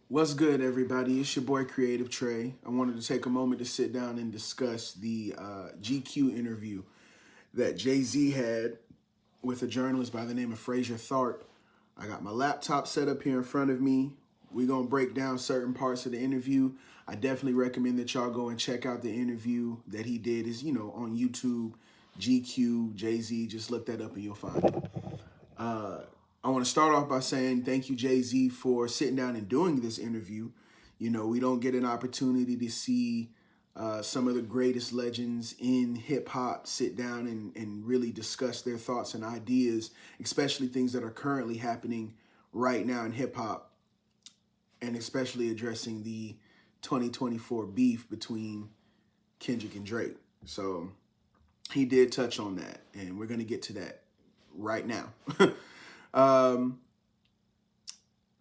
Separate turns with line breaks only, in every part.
What's good, everybody? It's your boy Creative Trey. I wanted to take a moment to sit down and discuss the GQ interview that Jay-Z had with a journalist by the name of Frazier Tharpe. I got my laptop set up here in front of me. We're going to break down certain parts of the interview. I definitely recommend that y'all go and check out the interview that he did. Is on YouTube, GQ, Jay-Z. Just look that up and you'll find it. I want to start off by saying thank you, Jay-Z, for sitting down and doing this interview. We don't get an opportunity to see some of the greatest legends in hip-hop sit down and really discuss their thoughts and ideas, especially things that are currently happening right now in hip-hop, and especially addressing the 2024 beef between Kendrick and Drake. So he did touch on that, and we're going to get to that right now.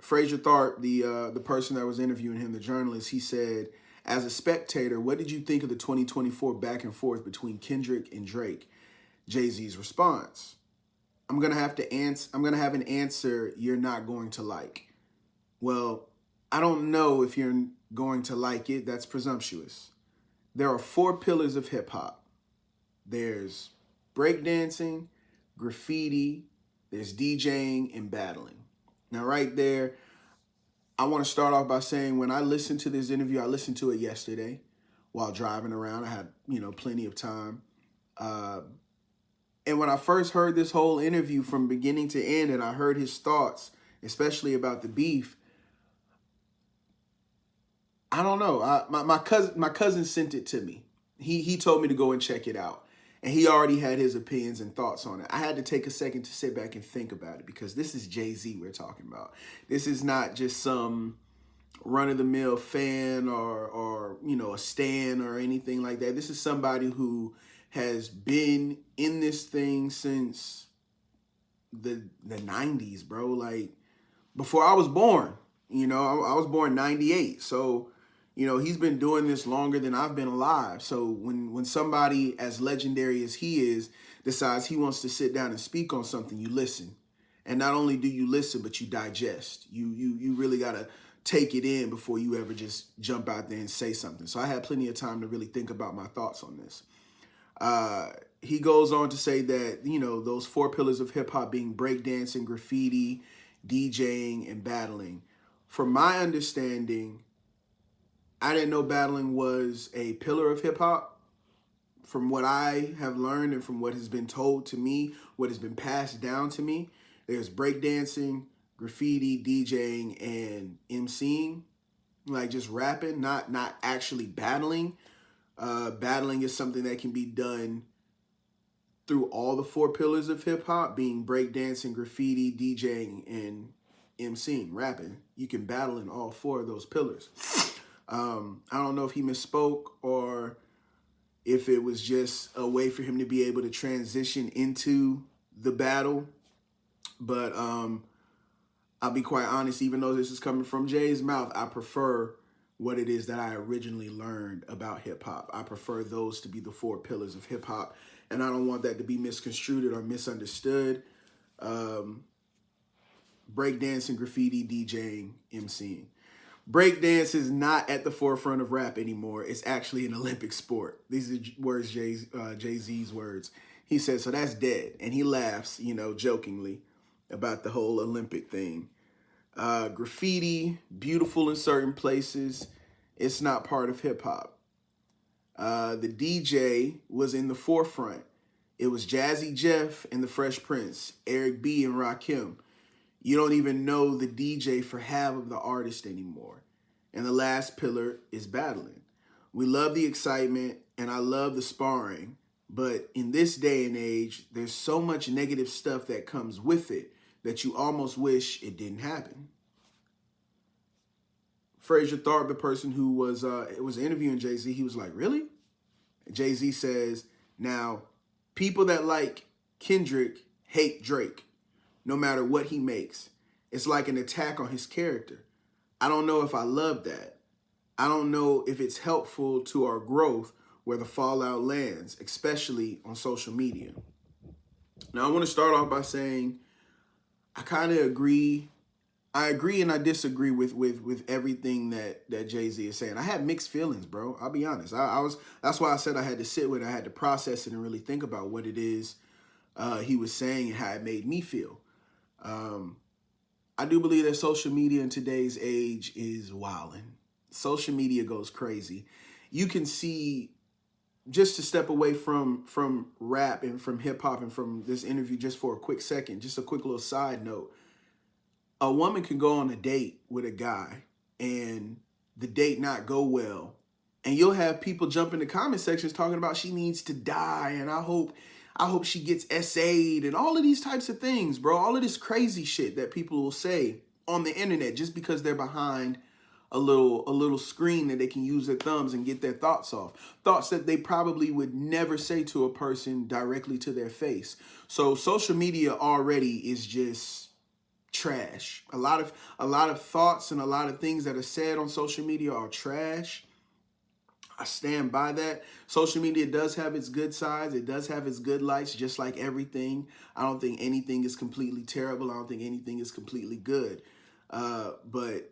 Frazier Tharpe, the person that was interviewing him, the journalist, he said, as a spectator, what did you think of the 2024 back and forth between Kendrick and Drake? Jay-Z's response: I'm gonna have an answer you're not going to like. Well, I don't know if you're going to like it. That's presumptuous. There are 4 pillars of hip hop. There's breakdancing, graffiti, there's DJing, and battling. Now, right there, I want to start off by saying when I listened to this interview, I listened to it yesterday while driving around. I had, plenty of time. And when I first heard this whole interview from beginning to end, and I heard his thoughts, especially about the beef, I don't know. My cousin sent it to me. He told me to go and check it out. And he already had his opinions and thoughts on it. I had to take a second to sit back and think about it because this is Jay-Z we're talking about. This is not just some run-of-the-mill fan or a stan or anything like that. This is somebody who has been in this thing since the 90s, bro. Like, before I was born. I was born 98. So, he's been doing this longer than I've been alive. So when somebody as legendary as he is decides he wants to sit down and speak on something, you listen. And not only do you listen, but you digest. You really got to take it in before you ever just jump out there and say something. So I had plenty of time to really think about my thoughts on this. He goes on to say that, those 4 pillars of hip hop being breakdancing, graffiti, DJing, and battling. From my understanding, I didn't know battling was a pillar of hip hop. From what I have learned and from what has been told to me, what has been passed down to me, there's breakdancing, graffiti, DJing, and MCing, like just rapping, not actually battling. Battling is something that can be done through all the 4 pillars of hip hop, being breakdancing, graffiti, DJing, and MCing, rapping. You can battle in all 4 of those pillars. I don't know if he misspoke or if it was just a way for him to be able to transition into the battle. But I'll be quite honest, even though this is coming from Jay's mouth, I prefer what it is that I originally learned about hip hop. I prefer those to be the 4 pillars of hip hop. And I don't want that to be misconstrued or misunderstood. Breakdancing, graffiti, DJing, MCing. Breakdance is not at the forefront of rap anymore. It's actually an Olympic sport. These are words, Jay-Z's words. He says, so that's dead. And he laughs, jokingly about the whole Olympic thing. Graffiti, beautiful in certain places. It's not part of hip hop. The DJ was in the forefront. It was Jazzy Jeff and the Fresh Prince, Eric B. and Rakim. You don't even know the DJ for half of the artist anymore. And the last pillar is battling. We love the excitement and I love the sparring, but in this day and age, there's so much negative stuff that comes with it that you almost wish it didn't happen. Frazier Tharpe, the person who was interviewing Jay-Z, he was like, really? Jay-Z says, now, people that like Kendrick hate Drake, no matter what he makes. It's like an attack on his character. I don't know if I love that. I don't know if it's helpful to our growth where the fallout lands, especially on social media. Now, I want to start off by saying I kind of agree I agree and I disagree with everything that Jay-Z is saying. I had mixed feelings, bro. I'll be honest. I was that's why I said I had to sit with it. I had to process it and really think about what it is he was saying and how it made me feel. Um, I do believe that social media in today's age is wilding. Social media goes crazy. You can see, just to step away from rap and from hip hop and from this interview just for a quick second, just a quick little side note. A woman can go on a date with a guy and the date not go well, and you'll have people jump in the comment sections talking about she needs to die and I hope she gets SA'd and all of these types of things, bro. All of this crazy shit that people will say on the internet just because they're behind a little screen that they can use their thumbs and get their thoughts off. Thoughts that they probably would never say to a person directly to their face. So social media already is just trash. A lot of thoughts and a lot of things that are said on social media are trash. I stand by that. Social media does have its good sides. It does have its good lights, just like everything. I don't think anything is completely terrible. I don't think anything is completely good. But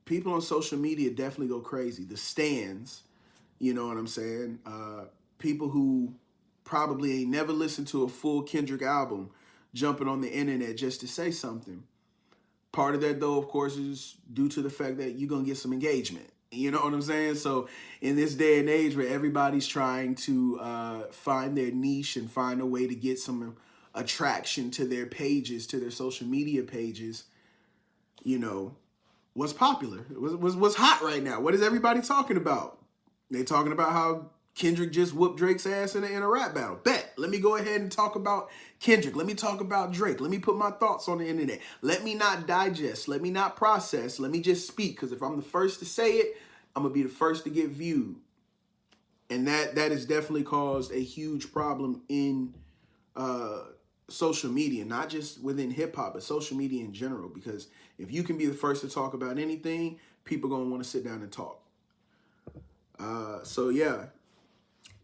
people on social media definitely go crazy. The stands, you know what I'm saying? People who probably ain't never listened to a full Kendrick album jumping on the internet just to say something. Part of that, though, of course, is due to the fact that you're going to get some engagement. You know what I'm saying? So in this day and age where everybody's trying to find their niche and find a way to get some attraction to their pages, to their social media pages, you know, what's popular? What's hot right now? What is everybody talking about? They talking about how Kendrick just whooped Drake's ass in a rap battle. Bet. Let me go ahead and talk about Kendrick. Let me talk about Drake. Let me put my thoughts on the internet. Let me not digest. Let me not process. Let me just speak. Because if I'm the first to say it, I'm going to be the first to get viewed. And that has definitely caused a huge problem in social media, not just within hip hop, but social media in general. Because if you can be the first to talk about anything, people going to want to sit down and talk. So yeah.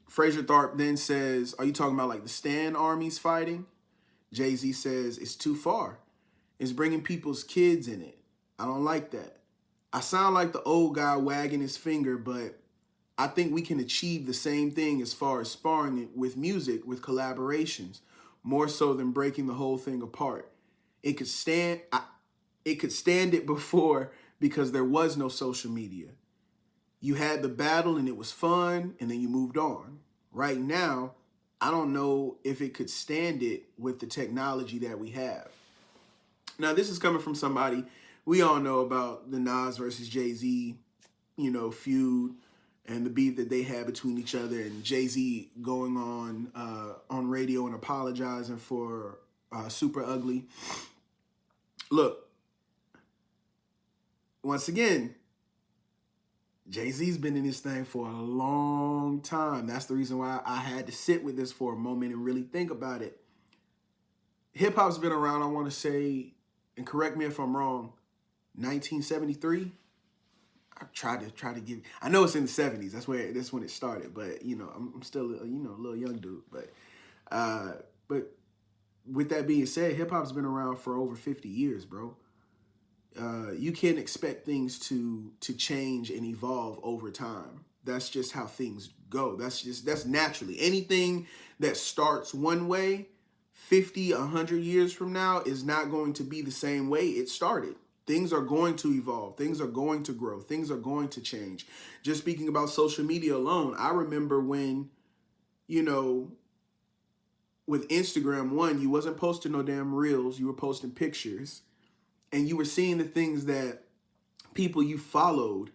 Frazier Tharpe then says, are you talking about like the Stan armies fighting? Jay-Z says, it's too far. It's bringing people's kids in it. I don't like that. I sound like the old guy wagging his finger, but I think we can achieve the same thing as far as sparring it with music, with collaborations, more so than breaking the whole thing apart. It could stand it before because there was no social media. You had the battle and it was fun, and then you moved on. Right now, I don't know if it could stand it with the technology that we have. Now, this is coming from somebody, we all know about the Nas versus Jay-Z, feud and the beef that they had between each other, and Jay-Z going on radio and apologizing for Super Ugly. Look, once again, Jay-Z's been in this thing for a long time. That's the reason why I had to sit with this for a moment and really think about it. Hip-hop's been around, I want to say, and correct me if I'm wrong, 1973. I tried to give. I know it's in the 70s. That's when it started. But I'm still a little young dude. But with that being said, hip hop's been around for over 50 years, bro. You can't expect things to change and evolve over time. That's just how things go. That's naturally. Anything that starts one way, 50, 100 years from now is not going to be the same way it started. Things are going to evolve. Things are going to grow. Things are going to change. Just speaking about social media alone, I remember when, with Instagram, one, you wasn't posting no damn reels. You were posting pictures. And you were seeing the things that people you followed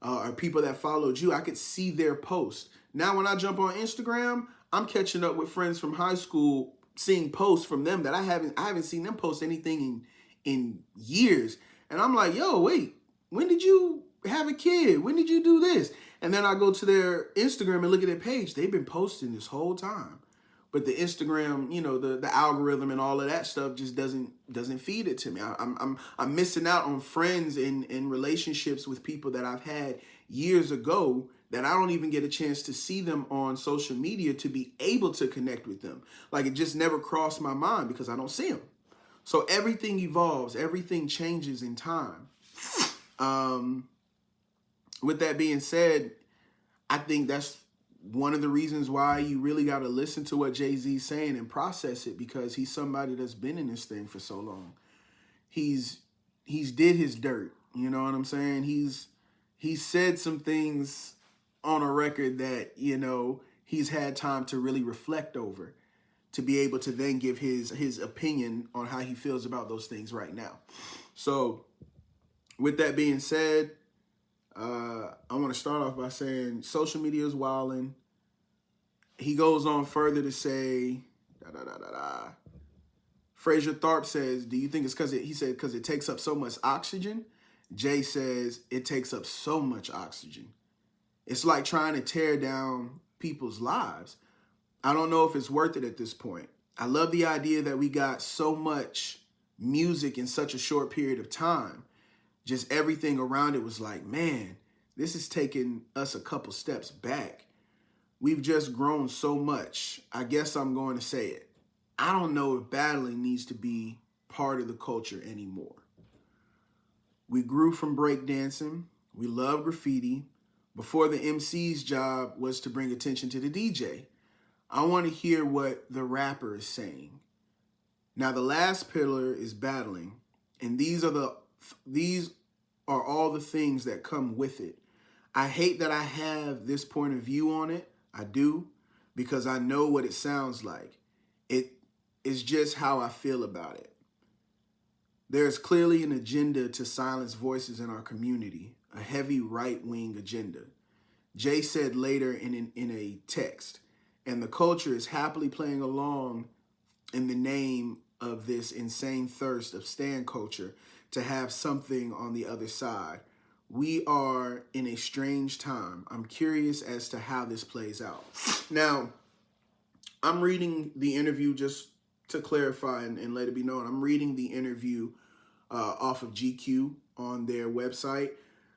or people that followed you, I could see their posts. Now, when I jump on Instagram, I'm catching up with friends from high school, seeing posts from them that I haven't seen them post anything in years. And I'm like, yo, wait, when did you have a kid? When did you do this? And then I go to their Instagram and look at their page. They've been posting this whole time. But the Instagram, the algorithm and all of that stuff just doesn't feed it to me. I'm missing out on friends and relationships with people that I've had years ago that I don't even get a chance to see them on social media to be able to connect with them. Like, it just never crossed my mind because I don't see them. So everything evolves, everything changes in time. With that being said, I think that's one of the reasons why you really got to listen to what Jay-Z's saying and process it, because he's somebody that's been in this thing for so long. He's did his dirt. You know what I'm saying? He's said some things on a record that, you know, he's had time to really reflect over, to be able to then give his opinion on how he feels about those things right now. So with that being said, I want to start off by saying social media is wilding. He goes on further to say, Frazier Tharpe says, do you think it's because it takes up so much oxygen? Jay says, it takes up so much oxygen. It's like trying to tear down people's lives. I don't know if it's worth it at this point. I love the idea that we got so much music in such a short period of time. Just everything around it was like, man, this is taking us a couple steps back. We've just grown so much. I guess I'm going to say it. I don't know if battling needs to be part of the culture anymore. We grew from breakdancing. We love graffiti. Before, the MC's job was to bring attention to the DJ. I want to hear what the rapper is saying. Now, the last pillar is battling, and these are all the things that come with it. I hate that I have this point of view on it. I do, because I know what it sounds like. It is just how I feel about it. There's clearly an agenda to silence voices in our community, a heavy right-wing agenda. Jay said later in a text, and the culture is happily playing along in the name of this insane thirst of stan culture to have something on the other side. We are in a strange time. I'm curious as to how this plays out. Now, I'm reading the interview just to clarify and let it be known. I'm reading the interview off of GQ on their website.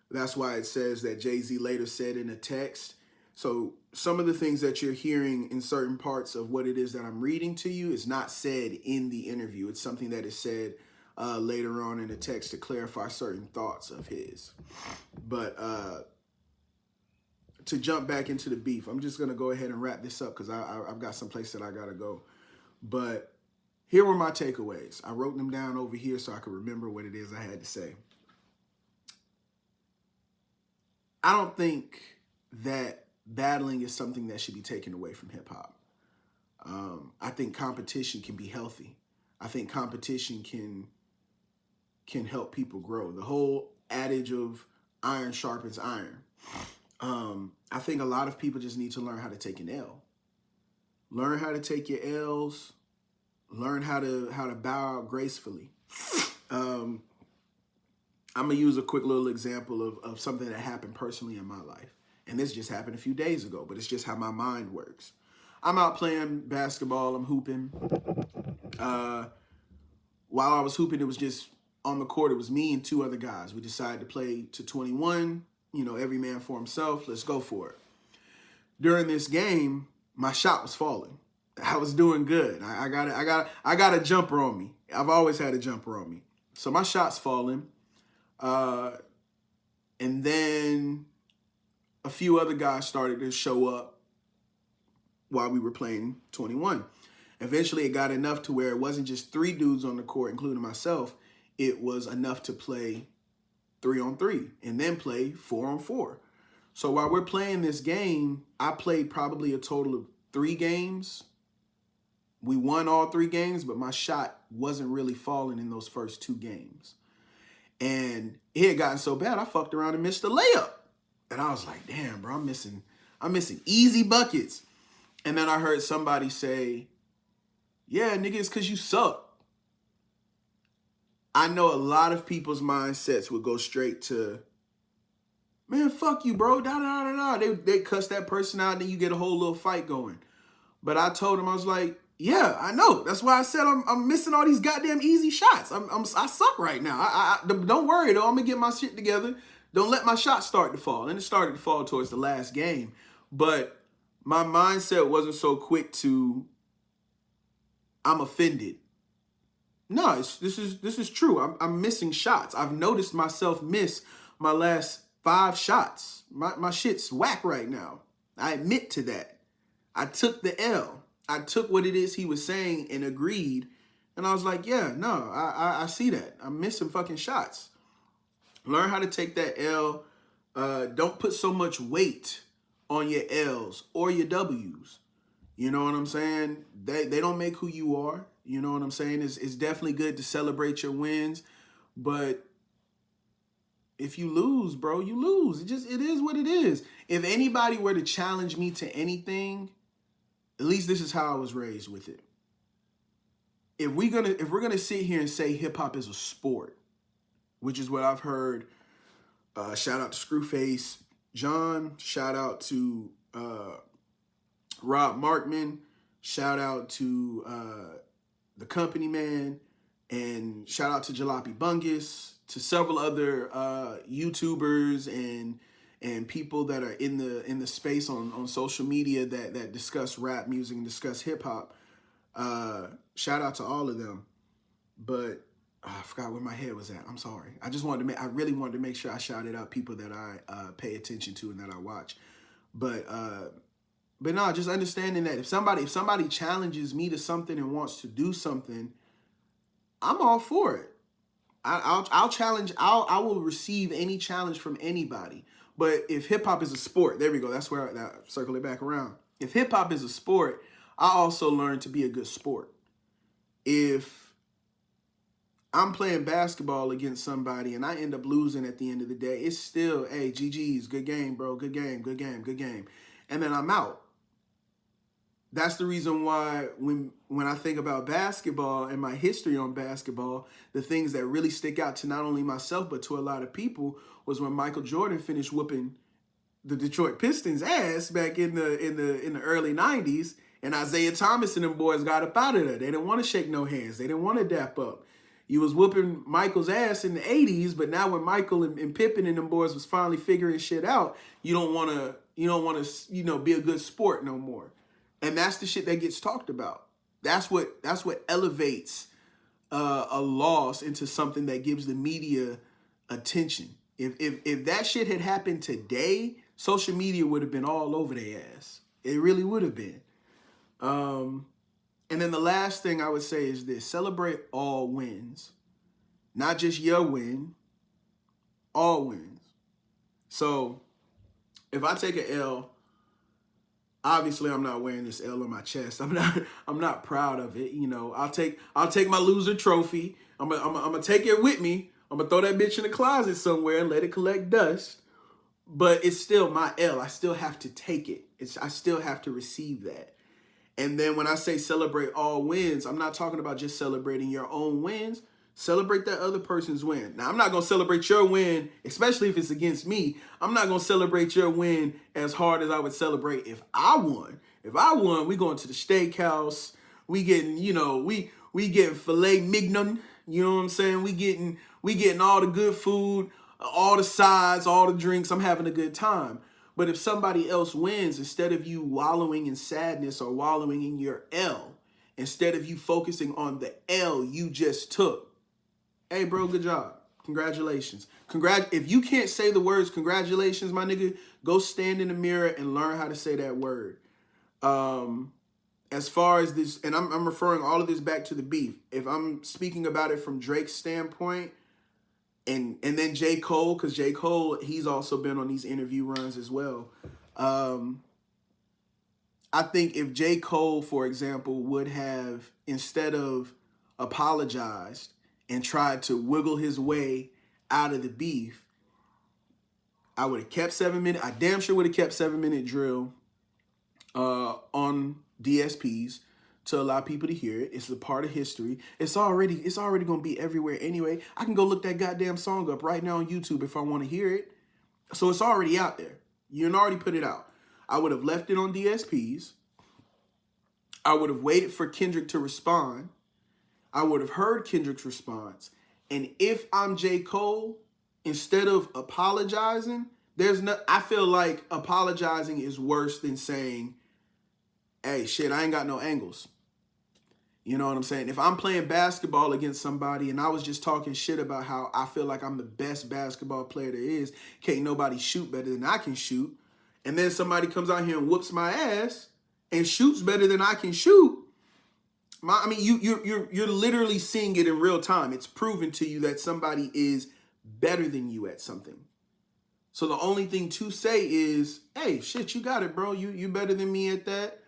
That's why it says that Jay-Z later said in a text. So some of the things that you're hearing in certain parts of what it is that I'm reading to you is not said in the interview. It's something that is said later on in the text to clarify certain thoughts of his. But to jump back into the beef, I'm just going to go ahead and wrap this up because I've got some place that I got to go. But here were my takeaways. I wrote them down over here so I could remember what it is I had to say. I don't think that battling is something that should be taken away from hip hop. I think competition can be healthy. I think competition can help people grow. The whole adage of iron sharpens iron. I think a lot of people just need to learn how to take an L. Learn how to take your L's. Learn how to bow out gracefully. I'm going to use a quick little example of something that happened personally in my life. And this just happened a few days ago, but it's just how my mind works. I'm out playing basketball. I'm hooping. While I was hooping, it was just on the court. It was me and two other guys. We decided to play to 21. You know, every man for himself. Let's go for it. During this game, my shot was falling. I was doing good. I got a jumper on me. I've always had a jumper on me. So my shot's falling. And then a few other guys started to show up while we were playing 21. Eventually, it got enough to where it wasn't just 3 dudes on the court, including myself. It was enough to play 3-on-3 and then play 4-on-4. So while we're playing this game, I played probably a total of 3 games. We won all 3 games, but my shot wasn't really falling in those first 2 games. And it had gotten so bad, I fucked around and missed a layup. And I was like, damn, bro, I'm missing easy buckets. And then I heard somebody say, yeah, nigga, it's because you suck. I know a lot of people's mindsets would go straight to, man, fuck you, bro. Da, da, da, da. They cuss that person out, and then you get a whole little fight going. But I told him, I was like, yeah, I know. That's why I said I'm missing all these goddamn easy shots. I suck right now. Don't worry, though. I'm going to get my shit together. Don't let my shot start to fall. And it started to fall towards the last game. But my mindset wasn't so quick to, I'm offended. No, this is true. I'm missing shots. I've noticed myself miss my last 5 shots. My shit's whack right now. I admit to that. I took the L. I took what it is he was saying and agreed. And I was like, yeah, no, I see that. I'm missing fucking shots. Learn how to take that L. Don't put so much weight on your L's or your W's. You know what I'm saying? They don't make who you are. You know what I'm saying? It's definitely good to celebrate your wins, but if you lose, bro, you lose. It is what it is. If anybody were to challenge me to anything, at least this is how I was raised with it. If we're gonna sit here and say hip hop is a sport, which is what I've heard. Shout out to Screwface John. Shout out to Rob Markman. Shout out to the Company Man, and shout out to Jalopy Bungus, to several other YouTubers and people that are in the space on social media that discuss rap music and discuss hip hop. Shout out to all of them. But I forgot where my head was at. I'm sorry. I really wanted to make sure I shouted out people that I pay attention to and that I watch. But no, just understanding that if somebody challenges me to something and wants to do something, I'm all for it. I'll challenge. I will receive any challenge from anybody. But if hip hop is a sport, there we go. That's where I circle it back around. If hip hop is a sport, I also learned to be a good sport. If I'm playing basketball against somebody and I end up losing at the end of the day, it's still, hey, GG's, good game, bro, good game, good game, good game. And then I'm out. That's the reason why when I think about basketball and my history on basketball, the things that really stick out to not only myself but to a lot of people was when Michael Jordan finished whooping the Detroit Pistons ass back in the early 90s, and Isaiah Thomas and them boys got up out of there. They didn't want to shake no hands. They didn't want to dap up. You was whooping Michael's ass in the 80s, but now when Michael and Pippen and them boys was finally figuring shit out, you don't want to be a good sport no more. And that's the shit that gets talked about. That's what elevates a loss into something that gives the media attention. If that shit had happened today, social media would have been all over their ass. It really would have been. And then the last thing I would say is this: celebrate all wins, not just your win, all wins. So if I take an L, obviously I'm not wearing this L on my chest. I'm not proud of it. You know, I'll take my loser trophy. I'm gonna take it with me. I'm gonna throw that bitch in the closet somewhere and let it collect dust. But it's still my L. I still have to take it. I still have to receive that. And then when I say celebrate all wins, I'm not talking about just celebrating your own wins. Celebrate that other person's win. Now, I'm not going to celebrate your win, especially if it's against me. I'm not going to celebrate your win as hard as I would celebrate if I won. If I won, we going to the steakhouse. We getting, we getting filet mignon. You know what I'm saying? We getting all the good food, all the sides, all the drinks. I'm having a good time. But if somebody else wins, instead of you wallowing in sadness or wallowing in your L, instead of you focusing on the L you just took, hey, bro, good job. Congratulations. If you can't say the words congratulations, my nigga, go stand in the mirror and learn how to say that word. As far as this, and I'm referring all of this back to the beef. If I'm speaking about it from Drake's standpoint, and then J. Cole, because J. Cole, he's also been on these interview runs as well. I think if J. Cole, for example, would have, instead of apologized and tried to wiggle his way out of the beef, I would have kept 7 minutes. I damn sure would have kept 7 Minute Drill on DSPs to allow people to hear it. It's a part of history. It's already going to be everywhere anyway. I can go look that goddamn song up right now on YouTube if I want to hear it. So it's already out there. You can already put it out. I would have left it on DSPs. I would have waited for Kendrick to respond. I would have heard Kendrick's response. And if I'm J. Cole, instead of apologizing, I feel like apologizing is worse than saying, hey, shit, I ain't got no angles. You know what I'm saying? If I'm playing basketball against somebody and I was just talking shit about how I feel like I'm the best basketball player there is, can't nobody shoot better than I can shoot, and then somebody comes out here and whoops my ass and shoots better than I can shoot, I mean, you're literally seeing it in real time. It's proven to you that somebody is better than you at something. So the only thing to say is, hey, shit, you got it, bro. You better than me at that.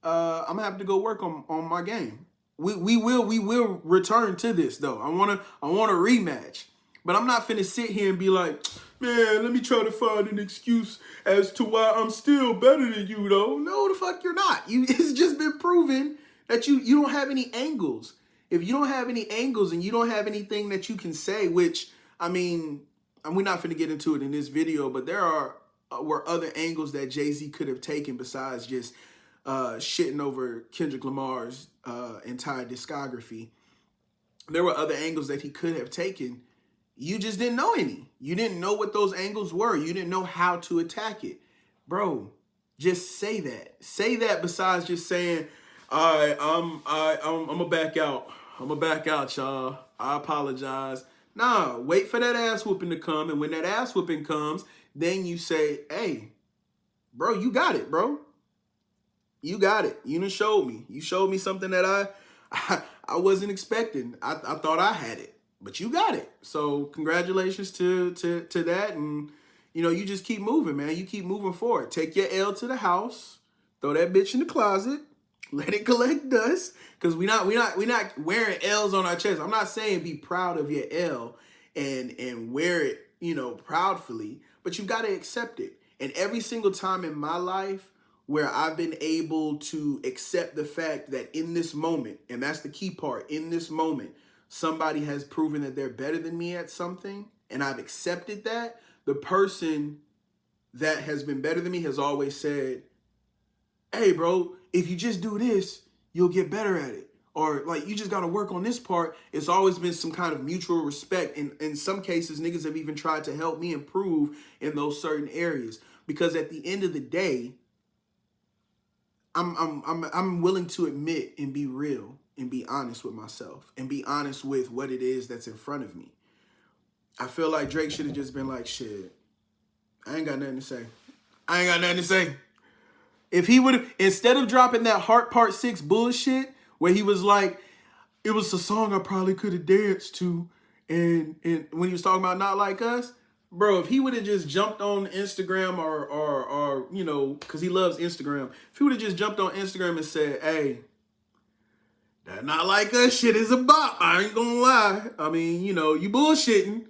I'm gonna have to go work on my game. We will return to this though. I want a rematch. But I'm not finna sit here and be like, man, let me try to find an excuse as to why I'm still better than you though. No, the fuck you're not. It's just been proven that you don't have any angles. If you don't have any angles and you don't have anything that you can say, which, I mean, and we're not finna get into it in this video, but there were other angles that Jay-Z could have taken besides just shitting over Kendrick Lamar's entire discography. There were other angles that he could have taken. You just didn't know any. You didn't know what those angles were. You didn't know how to attack it. Bro, just say that. Say that besides just saying, all right, I'm gonna back out. I'm gonna back out, y'all. I apologize. Nah, wait for that ass whooping to come. And when that ass whooping comes, then you say, hey, bro, you got it, bro. You got it. You done showed me. You showed me something that I wasn't expecting. I thought I had it, but you got it. So congratulations to that. And, you know, you just keep moving, man. You keep moving forward. Take your L to the house. Throw that bitch in the closet. Let it collect dust. Because we're not wearing L's on our chest. I'm not saying be proud of your L and wear it, you know, proudfully. But you got to accept it. And every single time in my life where I've been able to accept the fact that in this moment, and that's the key part, in this moment, somebody has proven that they're better than me at something, and I've accepted that, the person that has been better than me has always said, hey, bro, if you just do this, you'll get better at it. Or, like, you just got to work on this part. It's always been some kind of mutual respect. And in some cases, niggas have even tried to help me improve in those certain areas. Because at the end of the day, I'm willing to admit and be real and be honest with myself and be honest with what it is that's in front of me. I feel like Drake should have just been like, shit, I ain't got nothing to say. I ain't got nothing to say. If he would have, instead of dropping that Heart Part 6 bullshit where he was like, it was a song I probably could have danced to, and when he was talking about Not Like Us, bro, if he would have just jumped on Instagram or you know, because he loves Instagram, if he would have just jumped on Instagram and said, hey, that Not Like Us shit is a bop, I ain't gonna lie. I mean, you know, you bullshitting,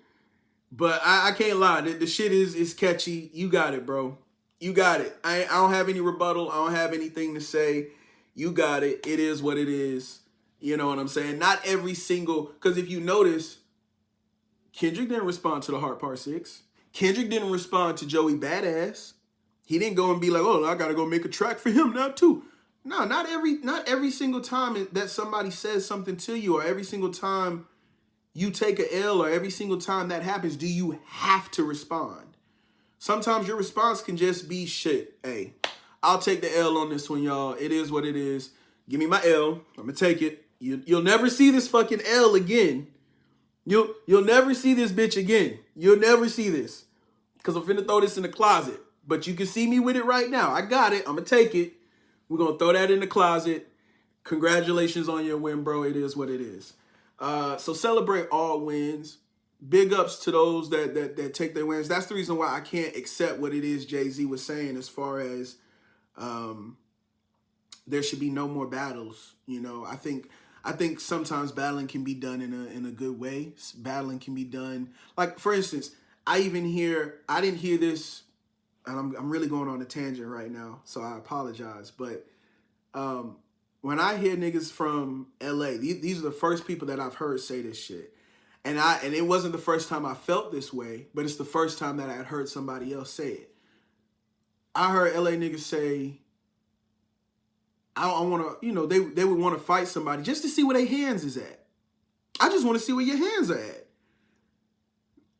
but I can't lie. The shit is catchy. You got it, bro. You got it. I don't have any rebuttal. I don't have anything to say. You got it. It is what it is. You know what I'm saying? Not every single, because if you notice, Kendrick didn't respond to the Heart Part 6. Kendrick didn't respond to Joey Badass. He didn't go and be like, oh, I gotta go make a track for him now too. No, not every single time that somebody says something to you, or every single time you take a L, or every single time that happens, do you have to respond? Sometimes your response can just be shit. Hey, I'll take the L on this one, y'all. It is what it is. Give me my L. I'm gonna take it. You'll never see this fucking L again. You'll never see this bitch again. You'll never see this. Because I'm finna throw this in the closet. But you can see me with it right now. I got it. I'm gonna take it. We're gonna throw that in the closet. Congratulations on your win, bro. It is what it is. So celebrate all wins. Big ups to those that take their wins. That's the reason why I can't accept what it is Jay-Z was saying as far as there should be no more battles. You know, I think sometimes battling can be done in a good way. Battling can be done, like, for instance, I didn't hear this, and I'm really going on a tangent right now, so I apologize. But when I hear niggas from LA, these are the first people that I've heard say this shit. And it wasn't the first time I felt this way, but it's the first time that I had heard somebody else say it. I heard LA niggas say, I want to, you know, they would want to fight somebody just to see where their hands is at. I just want to see where your hands are at.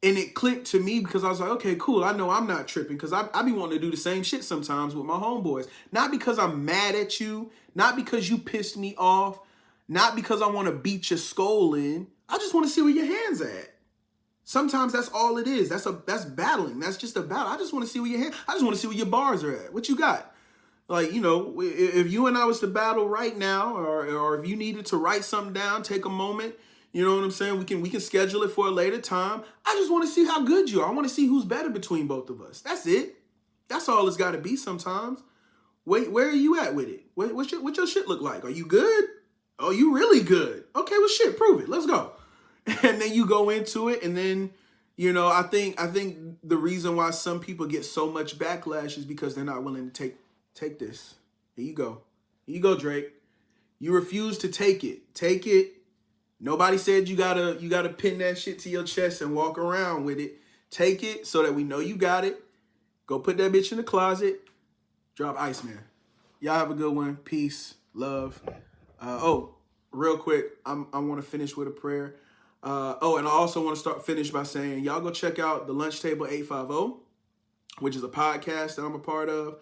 And it clicked to me because I was like, okay, cool. I know I'm not tripping, because I be wanting to do the same shit sometimes with my homeboys. Not because I'm mad at you, not because you pissed me off. Not because I want to beat your skull in. I just want to see where your hand's at. Sometimes that's all it is. That's battling. That's just a battle. I just want to see where your hand. I just want to see where your bars are at. What you got? Like, you know, if you and I was to battle right now, or if you needed to write something down, take a moment. You know what I'm saying? We can schedule it for a later time. I just want to see how good you are. I want to see who's better between both of us. That's it. That's all it's got to be sometimes. Wait, where are you at with it? What your shit look like? Are you good? Oh, you really good? Okay, well, shit, prove it. Let's go. And then you go into it, and then, you know, I think the reason why some people get so much backlash is because they're not willing to take this. Here you go. Here you go, Drake. You refuse to take it. Take it. Nobody said you gotta pin that shit to your chest and walk around with it. Take it so that we know you got it. Go put that bitch in the closet. Drop Iceman. Y'all have a good one. Peace. Love. Real quick, I want to finish with a prayer. And I also want to finish by saying, y'all go check out the Lunch Table 850, which is a podcast that I'm a part of.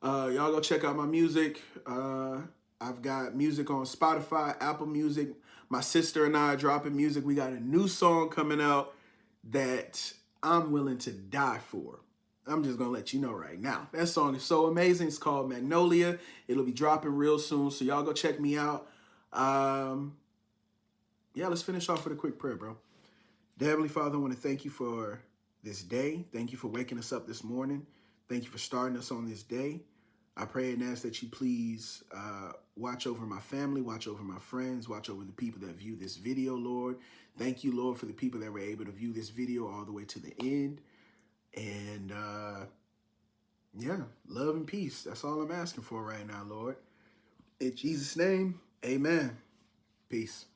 Y'all go check out my music. I've got music on Spotify, Apple Music. My sister and I are dropping music. We got a new song coming out that I'm willing to die for. I'm just going to let you know right now. That song is so amazing. It's called Magnolia. It'll be dropping real soon, so y'all go check me out. Let's finish off with a quick prayer, bro. Dear Heavenly Father, I want to thank you for this day. Thank you for waking us up this morning. Thank you for starting us on this day. I pray and ask that you please watch over my family, watch over my friends, watch over the people that view this video, Lord. Thank you, Lord, for the people that were able to view this video all the way to the end. And love and peace. That's all I'm asking for right now, Lord. In Jesus' name, amen. Peace.